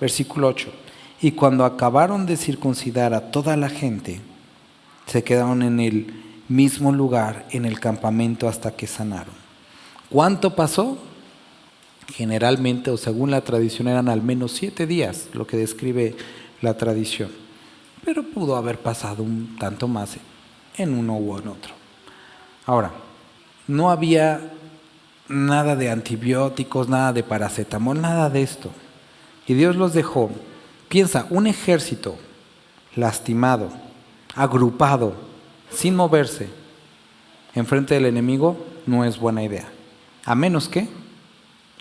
Versículo 8. Y cuando acabaron de circuncidar a toda la gente, se quedaron en el mismo lugar en el campamento hasta que sanaron. ¿Cuánto pasó? Generalmente, o según la tradición, eran al menos 7 días, lo que describe la tradición. Pero pudo haber pasado un tanto más en uno u en otro. Ahora, no había nada de antibióticos, nada de paracetamol, nada de esto. Y Dios los dejó. Piensa, un ejército lastimado, agrupado, sin moverse, enfrente del enemigo, no es buena idea. A menos que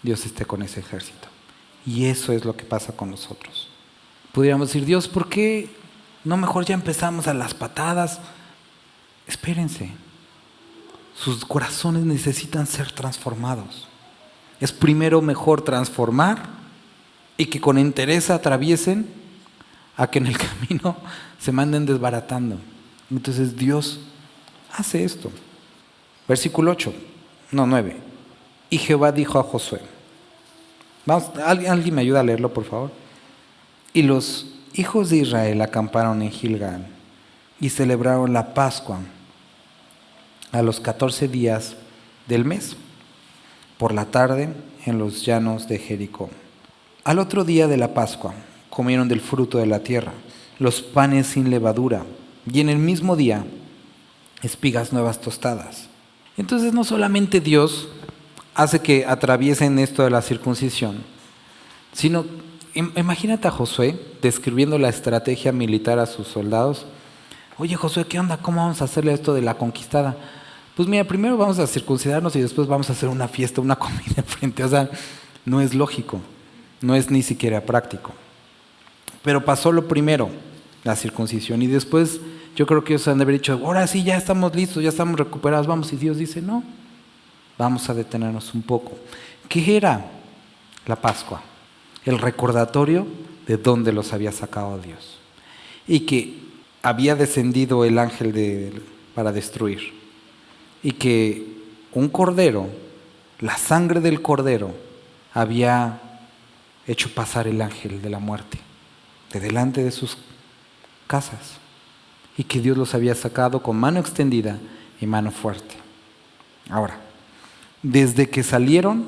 Dios esté con ese ejército. Y eso es lo que pasa con nosotros. Pudiéramos decir, Dios, ¿por qué no mejor ya empezamos a las patadas? Espérense. Sus corazones necesitan ser transformados. Es primero mejor transformar y que con entereza atraviesen a que en el camino se manden desbaratando. Entonces Dios hace esto. Versículo 9. Y Jehová dijo a Josué, ¿alguien me ayuda a leerlo, por favor? Y los hijos de Israel acamparon en Gilgal y celebraron la Pascua a los 14 días del mes, por la tarde en los llanos de Jericó. Al otro día de la Pascua comieron del fruto de la tierra, los panes sin levadura, y en el mismo día espigas nuevas tostadas. Entonces no solamente Dios hace que atraviesen esto de la circuncisión, sino, imagínate a Josué describiendo la estrategia militar a sus soldados. Oye, Josué, ¿qué onda? ¿Cómo vamos a hacerle esto de la conquistada? Pues mira, primero vamos a circuncidarnos y después vamos a hacer una fiesta, una comida enfrente. O sea, no es lógico, no es ni siquiera práctico. Pero pasó lo primero, la circuncisión, y después yo creo que ellos han de haber dicho, ahora sí, ya estamos listos, ya estamos recuperados, vamos. Y Dios dice, no, vamos a detenernos un poco. ¿Qué era la Pascua? El recordatorio de dónde los había sacado Dios. Y que había descendido el ángel para destruir. Y que un cordero, la sangre del cordero, había hecho pasar el ángel de la muerte de delante de sus casas. Y que Dios los había sacado con mano extendida y mano fuerte. Ahora, desde que salieron,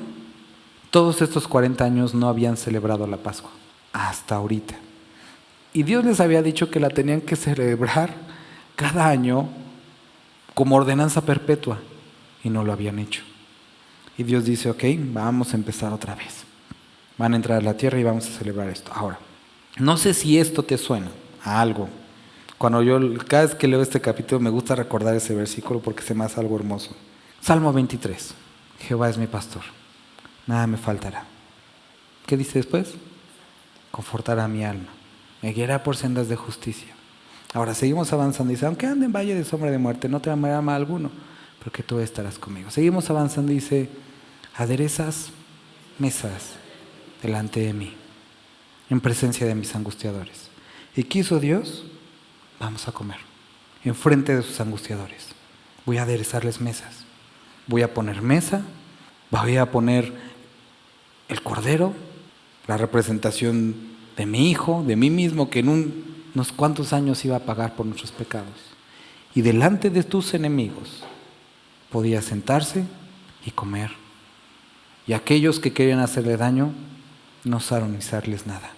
todos estos 40 años no habían celebrado la Pascua, hasta ahorita. Y Dios les había dicho que la tenían que celebrar cada año como ordenanza perpetua, y no lo habían hecho. Y Dios dice, ok, vamos a empezar otra vez. Van a entrar a la tierra y vamos a celebrar esto. Ahora, no sé si esto te suena a algo. Cada vez que leo este capítulo me gusta recordar ese versículo porque se me hace algo hermoso. Salmo 23. Jehová es mi pastor, nada me faltará. ¿Qué dice después? Confortará mi alma, me guiará por sendas de justicia. Ahora seguimos avanzando. Dice, aunque ande en valle de sombra de muerte, no temerá mal alguno, porque tú estarás conmigo. Seguimos avanzando. Dice, aderezas mesas delante de mí, en presencia de mis angustiadores. ¿Y qué hizo Dios? Vamos a comer enfrente de sus angustiadores. Voy a aderezarles mesas. Voy a poner mesa, voy a poner el cordero, la representación de mi hijo, de mí mismo, que en unos cuantos años iba a pagar por nuestros pecados. Y delante de tus enemigos podía sentarse y comer. Y aquellos que querían hacerle daño, no osaron ni hacerles nada.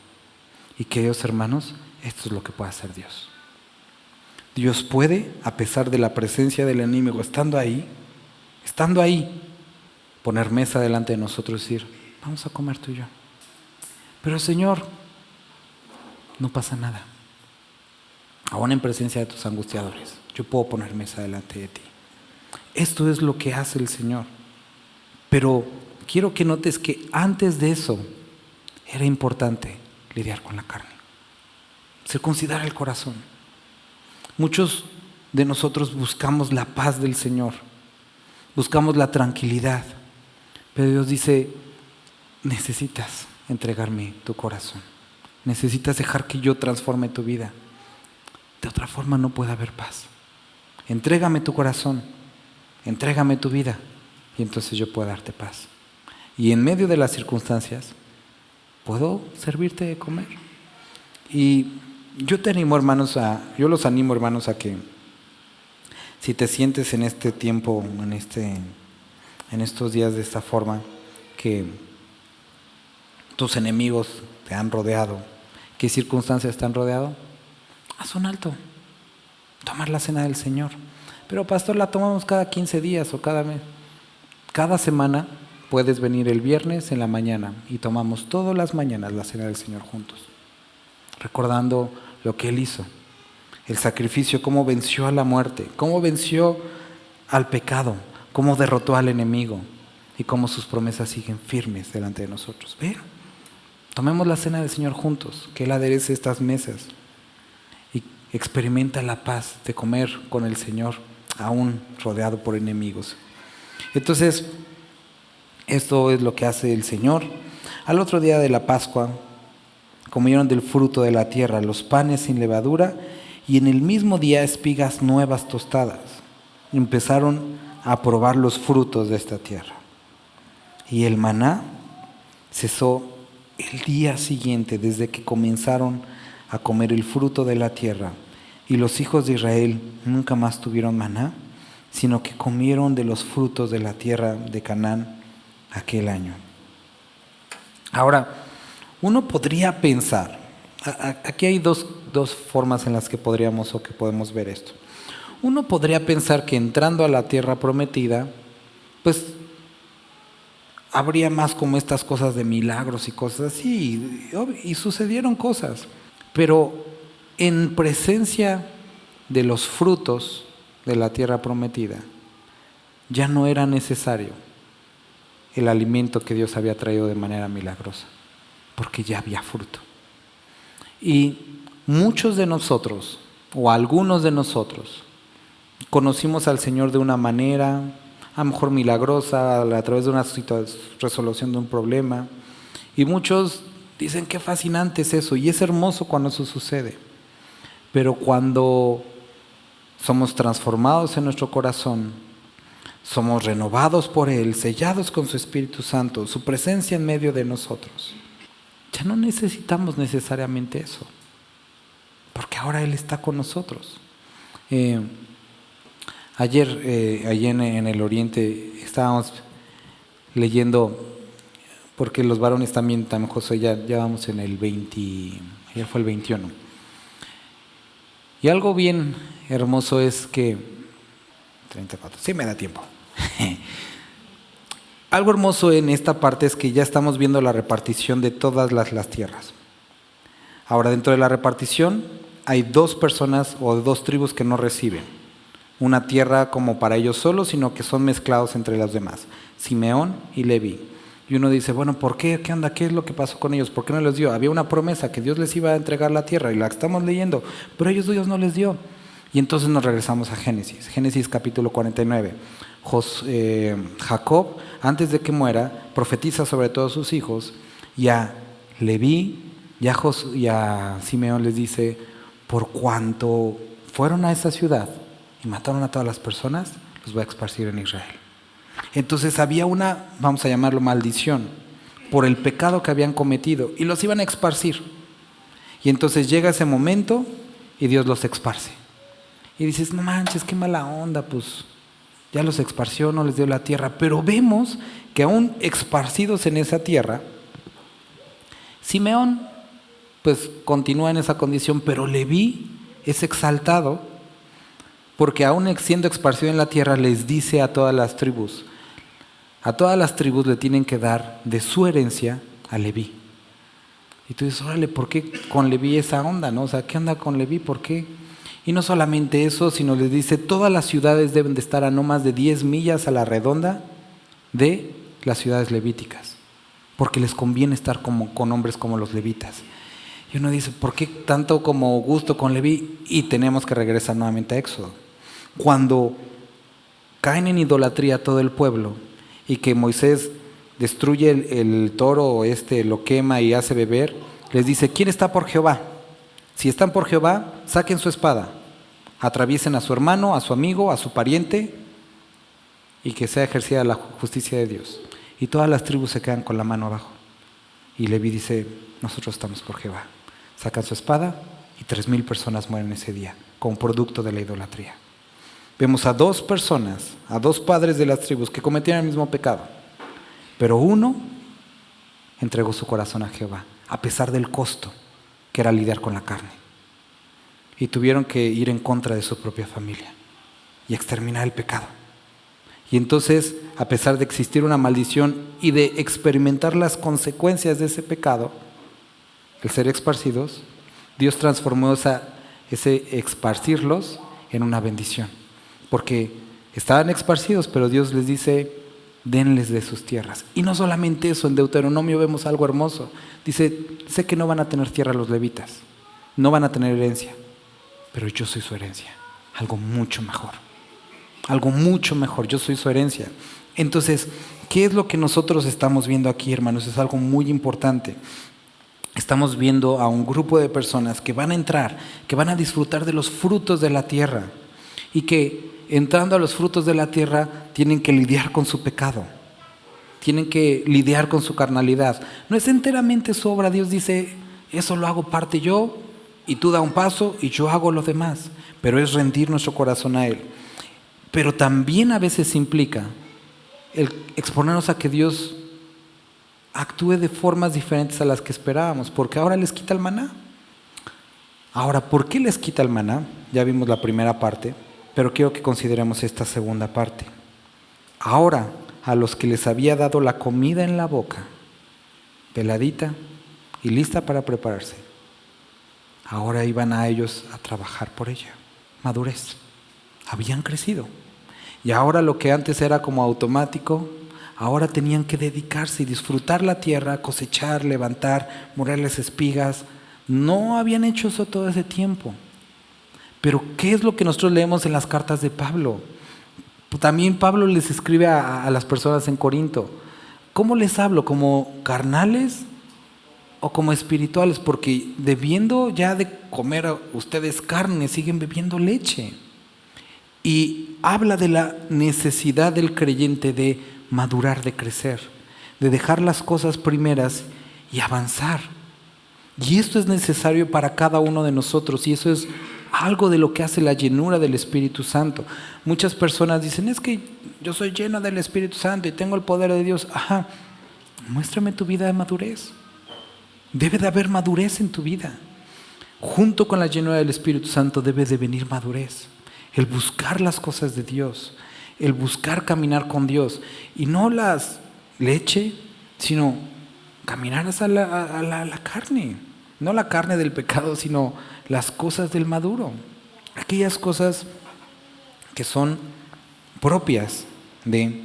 Y queridos hermanos, esto es lo que puede hacer Dios. Dios puede, a pesar de la presencia del enemigo, estando ahí, poner mesa delante de nosotros y decir, vamos a comer tú y yo. Pero Señor, no pasa nada. Aún en presencia de tus angustiadores, yo puedo poner mesa delante de ti. Esto es lo que hace el Señor. Pero quiero que notes que antes de eso era importante lidiar con la carne, circuncidar el corazón. Muchos de nosotros buscamos la paz del Señor, buscamos la tranquilidad, pero Dios dice, necesitas entregarme tu corazón, necesitas dejar que yo transforme tu vida. De otra forma no puede haber paz. Entrégame tu corazón, entrégame tu vida y entonces yo puedo darte paz. Y en medio de las circunstancias, puedo servirte de comer. Y yo los animo, hermanos, a que si te sientes en este tiempo, en estos días de esta forma, que tus enemigos te han rodeado, ¿qué circunstancias te han rodeado? Haz un alto, tomar la cena del Señor. Pero pastor, la tomamos cada 15 días o cada mes. Cada semana puedes venir el viernes en la mañana y tomamos todas las mañanas la cena del Señor juntos, recordando lo que Él hizo, el sacrificio, cómo venció a la muerte, cómo venció al pecado, cómo derrotó al enemigo y cómo sus promesas siguen firmes delante de nosotros. Ven, tomemos la cena del Señor juntos, que Él aderece estas mesas y experimenta la paz de comer con el Señor, aún rodeado por enemigos. Entonces, esto es lo que hace el Señor. Al otro día de la Pascua, comieron del fruto de la tierra, los panes sin levadura, y en el mismo día espigas nuevas tostadas. Empezaron a probar los frutos de esta tierra. Y el maná cesó el día siguiente, desde que comenzaron a comer el fruto de la tierra. Y los hijos de Israel nunca más tuvieron maná, sino que comieron de los frutos de la tierra de Canaán aquel año. Ahora, uno podría pensar, aquí hay dos formas en las que podemos ver esto. Uno podría pensar que entrando a la tierra prometida, pues habría más como estas cosas de milagros y cosas así, y sucedieron cosas, pero en presencia de los frutos de la tierra prometida, ya no era necesario el alimento que Dios había traído de manera milagrosa, porque ya había fruto. Y muchos de nosotros, o algunos de nosotros, conocimos al Señor de una manera, a lo mejor milagrosa, a través de una resolución de un problema, y muchos dicen qué fascinante es eso, y es hermoso cuando eso sucede. Pero cuando somos transformados en nuestro corazón, somos renovados por Él, sellados con su Espíritu Santo, su presencia en medio de nosotros, ya no necesitamos necesariamente eso, porque ahora Él está con nosotros. Ayer en el Oriente estábamos leyendo, porque los varones también, José, ya vamos en el 20, ayer fue el 21. Y algo bien hermoso es que, 34, sí me da tiempo. Algo hermoso en esta parte es que ya estamos viendo la repartición de todas las tierras. Ahora, dentro de la repartición hay 2 personas o 2 tribus que no reciben una tierra como para ellos solos, sino que son mezclados entre las demás, Simeón y Leví. Y uno dice, bueno, ¿por qué? ¿Qué onda? ¿Qué es lo que pasó con ellos? ¿Por qué no les dio? Había una promesa que Dios les iba a entregar la tierra y la estamos leyendo, pero ellos Dios no les dio. Y entonces nos regresamos a Génesis capítulo 49. Jacob, antes de que muera, profetiza sobre todos sus hijos, y a Leví y a Simeón les dice, por cuanto fueron a esa ciudad y mataron a todas las personas, los voy a esparcir en Israel. Entonces había una, vamos a llamarlo maldición, por el pecado que habían cometido, y los iban a esparcir. Y entonces llega ese momento y Dios los esparce. Y dices, no manches, qué mala onda, pues ya los esparció, no les dio la tierra. Pero vemos que aún esparcidos en esa tierra, Simeón pues continúa en esa condición, pero Leví es exaltado porque aún siendo esparcido en la tierra les dice a todas las tribus le tienen que dar de su herencia a Leví. Y tú dices, órale, ¿por qué con Leví esa onda, no? O sea, ¿qué onda con Leví? ¿Por qué? Y no solamente eso, sino les dice, todas las ciudades deben de estar a no más de 10 millas a la redonda de las ciudades levíticas, porque les conviene estar con hombres como los levitas. Y uno dice, ¿por qué tanto como gusto con Leví? Y tenemos que regresar nuevamente a Éxodo. Cuando caen en idolatría todo el pueblo y que Moisés destruye el toro, lo quema y hace beber, les dice, ¿quién está por Jehová? Si están por Jehová, saquen su espada, atraviesen a su hermano, a su amigo, a su pariente y que sea ejercida la justicia de Dios. Y todas las tribus se quedan con la mano abajo. Y Leví dice, nosotros estamos por Jehová. Sacan su espada y 3,000 personas mueren ese día, como producto de la idolatría. Vemos a 2 personas, a 2 padres de las tribus que cometieron el mismo pecado. Pero uno entregó su corazón a Jehová, a pesar del costo que era lidiar con la carne. Y tuvieron que ir en contra de su propia familia y exterminar el pecado. Y entonces, a pesar de existir una maldición y de experimentar las consecuencias de ese pecado, el ser esparcidos, Dios transformó ese esparcirlos en una bendición. Porque estaban esparcidos, pero Dios les dice, denles de sus tierras. Y no solamente eso, en Deuteronomio vemos algo hermoso. Dice, sé que no van a tener tierra los levitas, no van a tener herencia, pero yo soy su herencia, algo mucho mejor. Algo mucho mejor, yo soy su herencia. Entonces, ¿qué es lo que nosotros estamos viendo aquí, hermanos? Es algo muy importante. Estamos viendo a un grupo de personas que van a entrar, que van a disfrutar de los frutos de la tierra y que entrando a los frutos de la tierra tienen que lidiar con su pecado, tienen que lidiar con su carnalidad. No es enteramente su obra. Dios dice, eso lo hago parte yo y tú da un paso y yo hago lo demás, pero es rendir nuestro corazón a Él. Pero también a veces implica el exponernos a que Dios actúe de formas diferentes a las que esperábamos, porque ahora les quita el maná. Ahora, ¿por qué les quita el maná? Ya vimos la primera parte, pero quiero que consideremos esta segunda parte. Ahora, a los que les había dado la comida en la boca, peladita y lista para prepararse, ahora iban a ellos a trabajar por ella. Madurez. Habían crecido. Y ahora lo que antes era como automático, ahora tenían que dedicarse y disfrutar la tierra, cosechar, levantar, molerles espigas. No habían hecho eso todo ese tiempo. Pero ¿qué es lo que nosotros leemos en las cartas de Pablo? También Pablo les escribe a las personas en Corinto. ¿Cómo les hablo? ¿Como carnales o como espirituales? Porque debiendo ya de comer ustedes carne, siguen bebiendo leche. Y habla de la necesidad del creyente de madurar, de crecer, de dejar las cosas primeras y avanzar. Y esto es necesario para cada uno de nosotros, y eso es algo de lo que hace la llenura del Espíritu Santo. Muchas personas dicen, es que yo soy lleno del Espíritu Santo y tengo el poder de Dios. Ajá, muéstrame tu vida de madurez. Debe de haber madurez en tu vida. Junto con la llenura del Espíritu Santo debe de venir madurez. El buscar las cosas de Dios, el buscar caminar con Dios. Y no las leche, sino caminar hacia la carne. No la carne del pecado, sino las cosas del maduro. Aquellas cosas que son propias de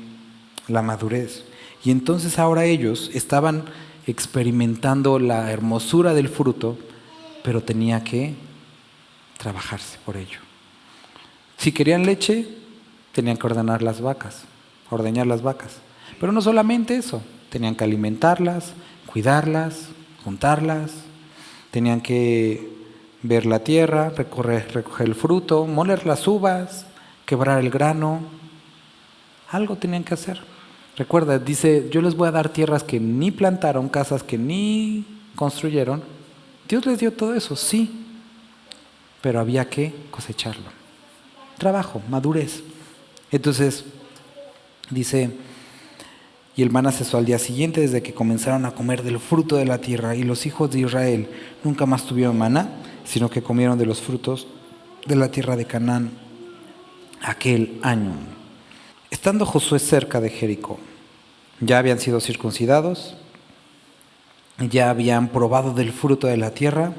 la madurez. Y entonces ahora ellos estaban experimentando la hermosura del fruto, pero tenía que trabajarse por ello. Si querían leche, tenían que ordeñar las vacas. Pero no solamente eso, tenían que alimentarlas, cuidarlas, juntarlas, tenían que ver la tierra, recoger el fruto, moler las uvas, quebrar el grano. Algo tenían que hacer. Recuerda, dice, yo les voy a dar tierras que ni plantaron, casas que ni construyeron. Dios les dio todo eso, sí, pero había que cosecharlo. Trabajo, madurez. Entonces, dice, y el maná cesó al día siguiente desde que comenzaron a comer del fruto de la tierra, y los hijos de Israel nunca más tuvieron maná, sino que comieron de los frutos de la tierra de Canaán aquel año. Estando Josué cerca de Jericó, ya habían sido circuncidados, ya habían probado del fruto de la tierra,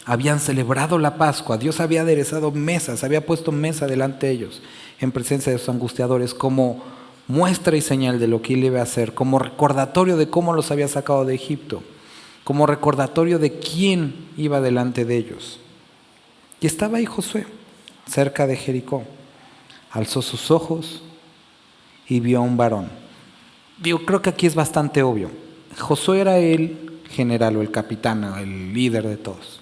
habían celebrado la Pascua. Dios había aderezado mesas, había puesto mesa delante de ellos en presencia de sus angustiadores como muestra y señal de lo que Él iba a hacer, como recordatorio de cómo los había sacado de Egipto, como recordatorio de quién iba delante de ellos. Y estaba ahí Josué, cerca de Jericó. Alzó sus ojos y vio a un varón. Creo que aquí es bastante obvio. Josué era el general o el capitán o el líder de todos.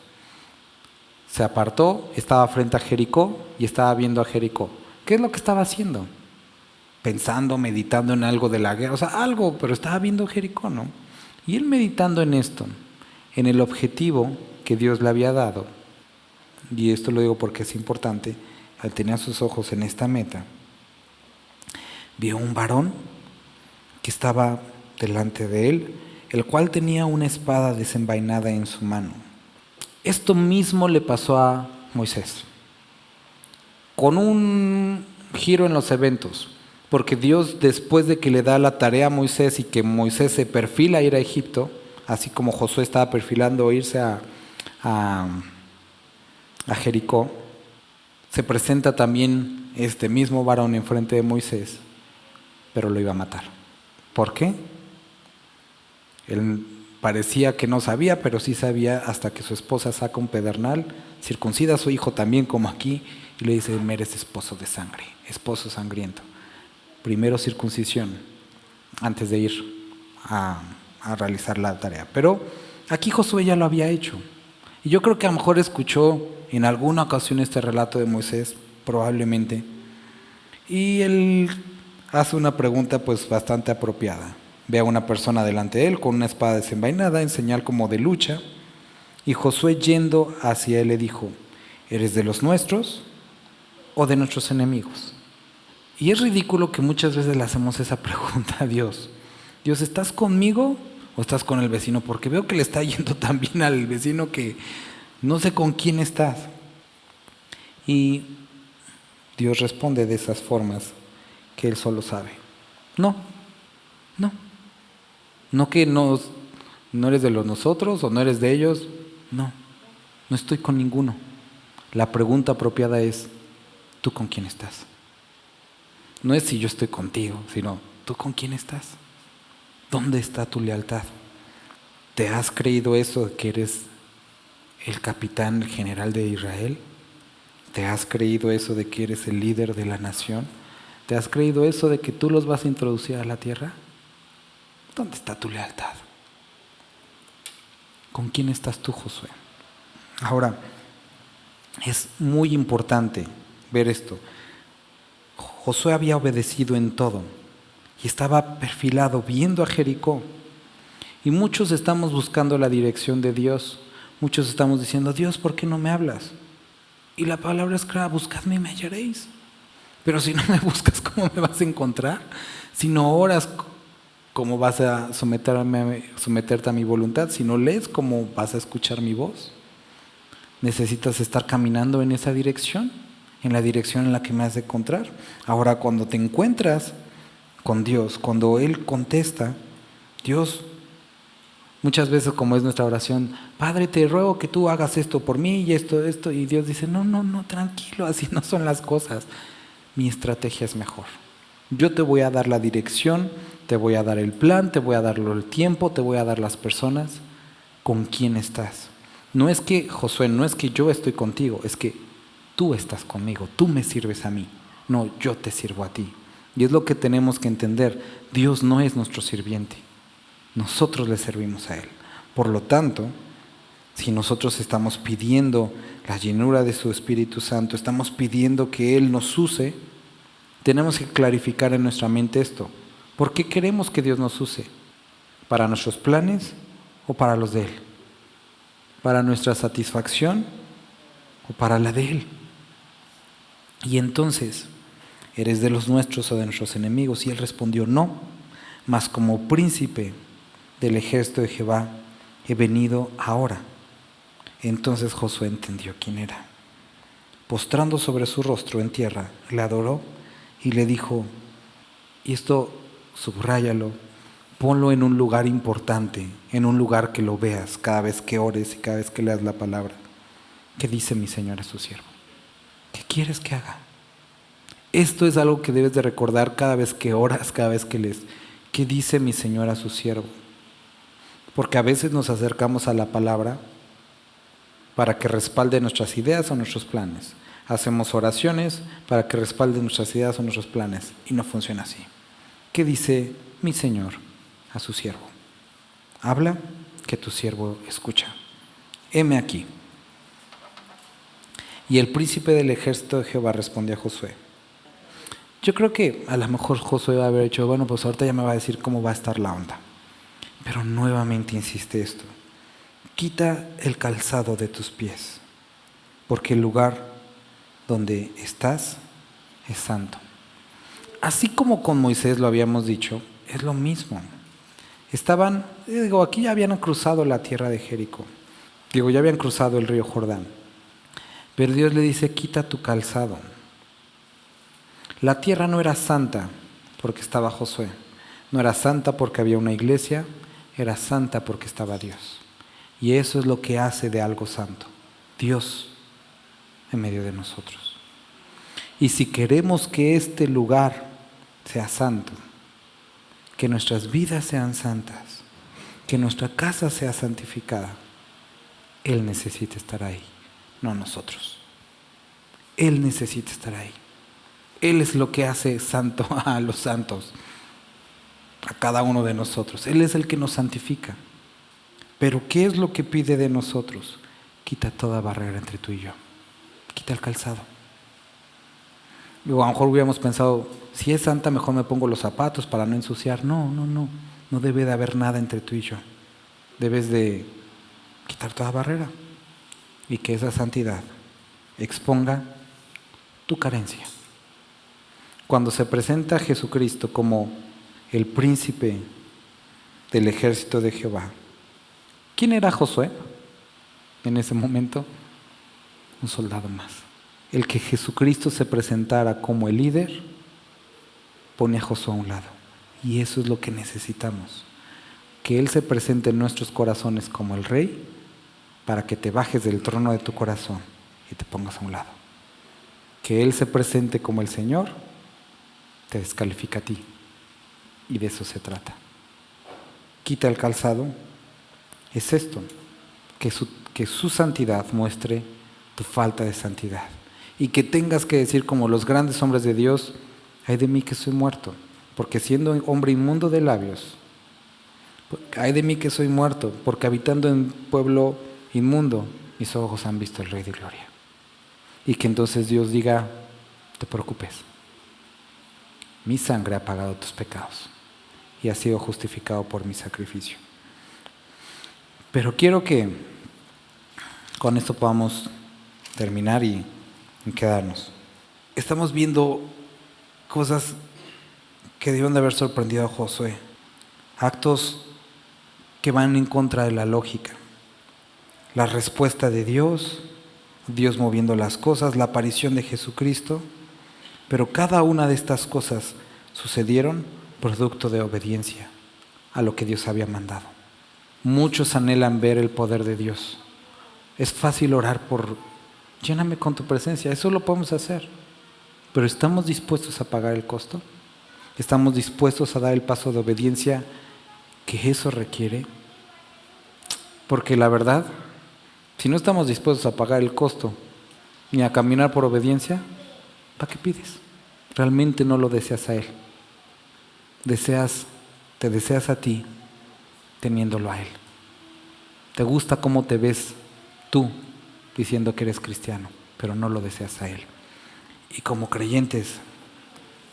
Se apartó, estaba frente a Jericó y estaba viendo a Jericó. ¿Qué es lo que estaba haciendo? pensando, meditando en algo de la guerra, o sea, algo, pero estaba viendo Jericó, ¿no? Y él meditando en esto, en el objetivo que Dios le había dado, y esto lo digo porque es importante, al tener sus ojos en esta meta, vio un varón que estaba delante de él, el cual tenía una espada desenvainada en su mano. Esto mismo le pasó a Moisés, con un giro en los eventos, porque Dios, después de que le da la tarea a Moisés y que Moisés se perfila a ir a Egipto, así como Josué estaba perfilando irse a Jericó, se presenta también este mismo varón enfrente de Moisés, pero lo iba a matar. ¿Por qué? Él parecía que no sabía, pero sí sabía, hasta que su esposa saca un pedernal, circuncida a su hijo también como aquí, y le dice: eres esposo de sangre, esposo sangriento. Primero circuncisión, antes de ir a realizar la tarea. Pero aquí Josué ya lo había hecho. Y yo creo que a lo mejor escuchó en alguna ocasión este relato de Moisés, probablemente, y él hace una pregunta pues bastante apropiada. Ve a una persona delante de él con una espada desenvainada en señal como de lucha, y Josué, yendo hacia él, le dijo: ¿eres de los nuestros o de nuestros enemigos? Y es ridículo que muchas veces le hacemos esa pregunta a Dios. Dios, ¿estás conmigo o estás con el vecino? Porque veo que le está yendo tan bien al vecino que no sé con quién estás. Y Dios responde de esas formas que Él solo sabe. No. No que no eres de los nosotros o no eres de ellos. No estoy con ninguno. La pregunta apropiada es: ¿tú con quién estás? No es si yo estoy contigo, sino ¿tú con quién estás? ¿Dónde está tu lealtad? ¿Te has creído eso de que eres el capitán general de Israel? ¿Te has creído eso de que eres el líder de la nación? ¿Te has creído eso de que tú los vas a introducir a la tierra? ¿Dónde está tu lealtad? ¿Con quién estás tú, Josué? Ahora, es muy importante ver esto. Josué había obedecido en todo y estaba perfilado viendo a Jericó. Y muchos estamos buscando la dirección de Dios. Muchos estamos diciendo: Dios, ¿por qué no me hablas? Y la palabra es clara: buscadme y me hallaréis. Pero si no me buscas, ¿cómo me vas a encontrar? Si no oras, ¿cómo vas a someterte a mi voluntad? Si no lees, ¿cómo vas a escuchar mi voz? Necesitas estar caminando en esa dirección, en la dirección en la que me has de encontrar. Ahora, cuando te encuentras con Dios, cuando Él contesta, Dios, muchas veces, como es nuestra oración: Padre, te ruego que tú hagas esto por mí y esto, y Dios dice: no, tranquilo, así no son las cosas. Mi estrategia es mejor. Yo te voy a dar la dirección, te voy a dar el plan, te voy a dar el tiempo, te voy a dar las personas. ¿Con quién estás? No es que, Josué, no es que yo estoy contigo, es que tú estás conmigo, tú me sirves a mí. No, yo te sirvo a ti. Y es lo que tenemos que entender. Dios no es nuestro sirviente. Nosotros le servimos a Él. Por lo tanto, si nosotros estamos pidiendo la llenura de su Espíritu Santo, estamos pidiendo que Él nos use, tenemos que clarificar en nuestra mente esto. ¿Por qué queremos que Dios nos use? ¿Para nuestros planes o para los de Él? ¿Para nuestra satisfacción o para la de Él? Y entonces, ¿eres de los nuestros o de nuestros enemigos? Y Él respondió: no, mas como príncipe del ejército de Jehová he venido ahora. Entonces Josué entendió quién era. Postrando sobre su rostro en tierra, le adoró y le dijo, y esto subráyalo, ponlo en un lugar importante, en un lugar que lo veas cada vez que ores y cada vez que leas la palabra. ¿Qué dice mi Señor a su siervo? ¿Qué quieres que haga? Esto es algo que debes de recordar cada vez que oras, cada vez que lees. ¿Qué dice mi Señor a su siervo? Porque a veces nos acercamos a la palabra para que respalde nuestras ideas o nuestros planes. Hacemos oraciones para que respalde nuestras ideas o nuestros planes, y no funciona así. ¿Qué dice mi Señor a su siervo? Habla, que tu siervo escucha. Heme aquí. Y el príncipe del ejército de Jehová respondió a Josué: Yo creo que a lo mejor Josué va a haber dicho, bueno, pues ahorita ya me va a decir cómo va a estar la onda. Pero nuevamente insiste esto: quita el calzado de tus pies, porque el lugar donde estás es santo. Así como con Moisés lo habíamos dicho, es lo mismo. Aquí ya habían cruzado la tierra de Jericó. Ya habían cruzado el río Jordán. Pero Dios le dice, quita tu calzado. La tierra no era santa porque estaba Josué. No era santa porque había una iglesia, era santa porque estaba Dios. Y eso es lo que hace de algo santo: Dios en medio de nosotros. Y si queremos que este lugar sea santo, que nuestras vidas sean santas, que nuestra casa sea santificada, Él necesita estar ahí, no nosotros. Él necesita estar ahí. Él es lo que hace santo a los santos, a cada uno de nosotros. Él es el que nos santifica. Pero ¿qué es lo que pide de nosotros? Quita toda barrera entre tú y yo. Quita el calzado. A lo mejor hubiéramos pensado, si es santa, mejor me pongo los zapatos para no ensuciar. No. No debe de haber nada entre tú y yo. Debes de quitar toda barrera y que esa santidad exponga tu carencia. Cuando se presenta a Jesucristo como el príncipe del ejército de Jehová, ¿quién era Josué en ese momento? Un soldado más. El que Jesucristo se presentara como el líder pone a Josué a un lado. Y eso es lo que necesitamos. Que Él se presente en nuestros corazones como el Rey, para que te bajes del trono de tu corazón y te pongas a un lado. Que Él se presente como el Señor, te descalifica a ti. Y de eso se trata. Quita el calzado. Es esto, que su santidad muestre tu falta de santidad. Y que tengas que decir como los grandes hombres de Dios, ay de mí que soy muerto, porque siendo hombre inmundo de labios, ay de mí que soy muerto, porque habitando en pueblo inmundo, mis ojos han visto al Rey de Gloria. Y que entonces Dios diga, no te preocupes, mi sangre ha pagado tus pecados y has sido justificado por mi sacrificio. Pero quiero que con esto podamos terminar y quedarnos. Estamos viendo cosas que deben de haber sorprendido a Josué, actos que van en contra de la lógica, la respuesta de Dios, Dios moviendo las cosas, la aparición de Jesucristo, pero cada una de estas cosas sucedieron producto de obediencia a lo que Dios había mandado. Muchos anhelan ver el poder de Dios. Es fácil orar por, lléname con tu presencia, eso lo podemos hacer, pero ¿estamos dispuestos a pagar el costo? ¿Estamos dispuestos a dar el paso de obediencia que eso requiere? Porque la verdad, si no estamos dispuestos a pagar el costo ni a caminar por obediencia, ¿para qué pides? Realmente no lo deseas a Él. Te deseas a ti teniéndolo a Él. Te gusta cómo te ves tú diciendo que eres cristiano, pero no lo deseas a Él. Y como creyentes,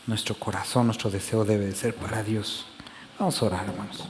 nuestro corazón, nuestro deseo debe de ser para Dios. Vamos a orar, hermanos.